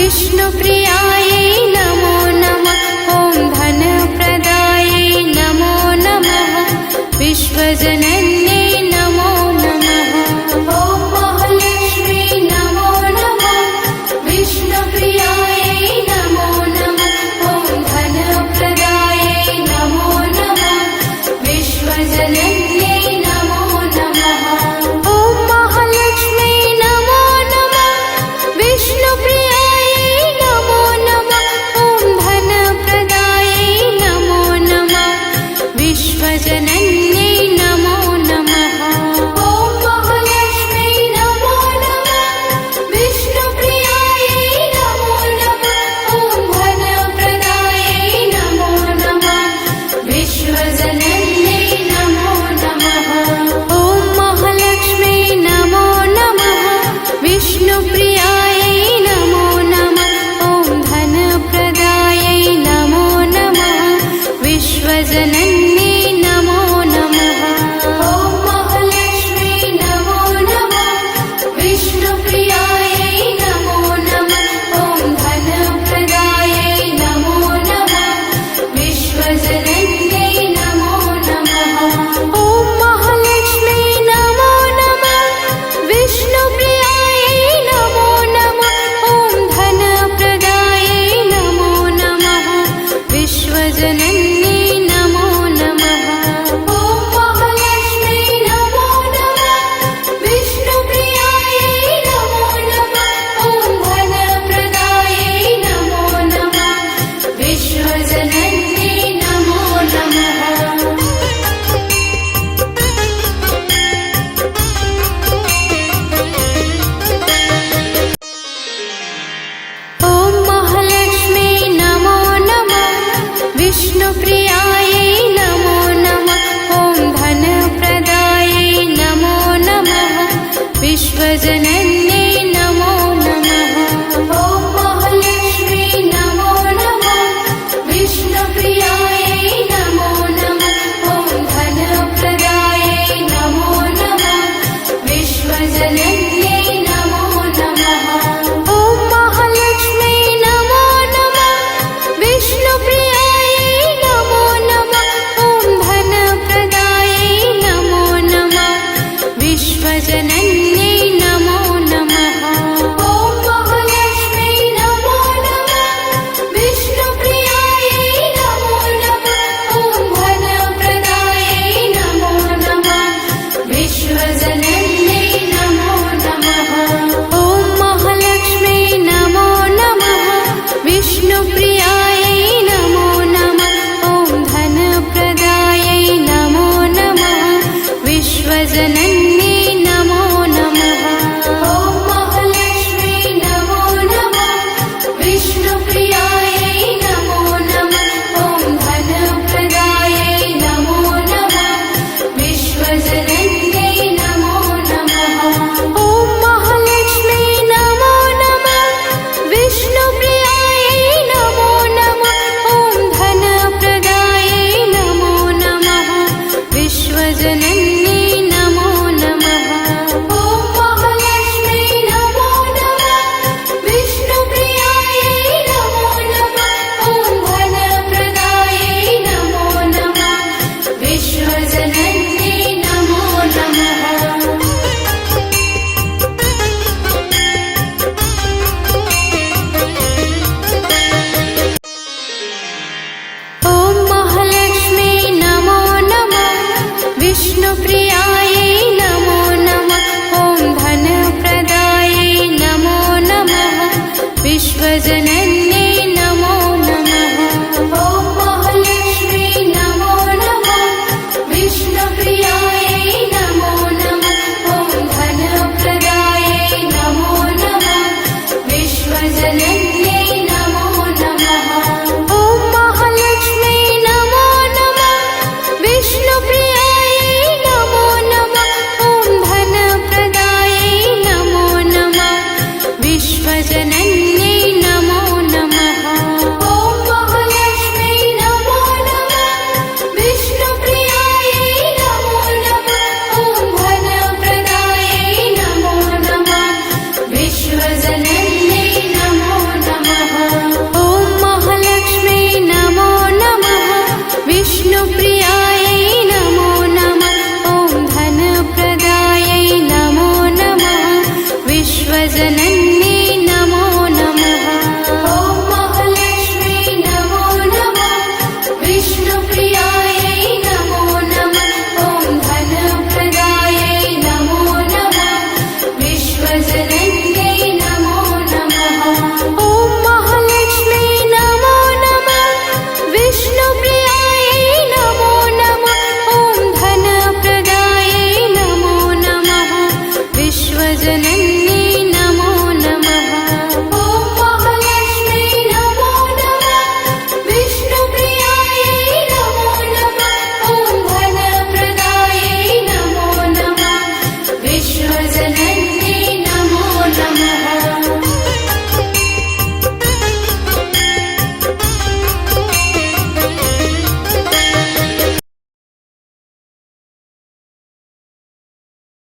विष्णुप्रियायै नमो नमः। ॐ धनप्रदायै नमो नमः। विश्वजनन्यै नमो नमः। ॐ महालक्ष्मी नमो नमः। विष्णुप्रियायै नमो नमः। ॐ धनप्रदायै नमो नमः। विश्वजनन्यै नमो नमः। ॐ महालक्ष्मी नमो नमः। विष्णुप्रियायै नमो नमः। ॐ धनप्रदायै नमो नमः। विश्वजनन्यै नमो नमः। ॐ महालक्ष्मी नमो नमः। विष्णुप्रियायै नमो नमः। ॐ धनप्रदायै नमो नमः। विश्वजनन्यै नमो नमः। ॐ महालक्ष्मी नमो नमः। विष्णुप्रियायै नमो नमः। ॐ धनप्रदायै नमो नमः। विश्वजनन्यै नमो नमः। ॐ महालक्ष्मी नमो नमः। विष्णुप्रियायै नमो नमः। ॐ धनप्रदायै नमो नमः। विश्वजनन्यै नमो नमः। ॐ महालक्ष्मी नमो नमः। विष्णुप्रियायै नमो नमः। ॐ धनप्रदायै नमो नमः। विश्वजनन्यै नमो नमः। ॐ महालक्ष्मी नमो नमः। विष्णुप्रियायै नमो नमः। ॐ धनप्रदायै नमो नमः। विश्वजनन्यै नमो नमः। ॐ महालक्ष्मी नमो नमः। विष्णुप्रियायै नमो नमः। ॐ धनप्रदायै नमो नमः। विश्वजनन्यै नमो नमः। ॐ महालक्ष्मी नमो नमः। विष्णुप्रियायै नमो नमः। ॐ धनप्रदायै नमो नमः। विश्वजनन्यै नमो नमः। ॐ महालक्ष्मी नमो नमः। विष्णुप्रियायै नमो नमः। ॐ धनप्रदायै नमो नमः। विश्वजनन्यै नमो नमः। ॐ महालक्ष्मी नमो नमः। विष्णुप्रियायै नमो नमः। ॐ धनप्रदायै नमो नमः। विश्वजनन्यै नमो नमः। ॐ महालक्ष्मी नमो नमः। विष्णुप्रियायै नमो नमः। ॐ धनप्रदायै नमो नमः। विश्वजनन्यै नमो नमः।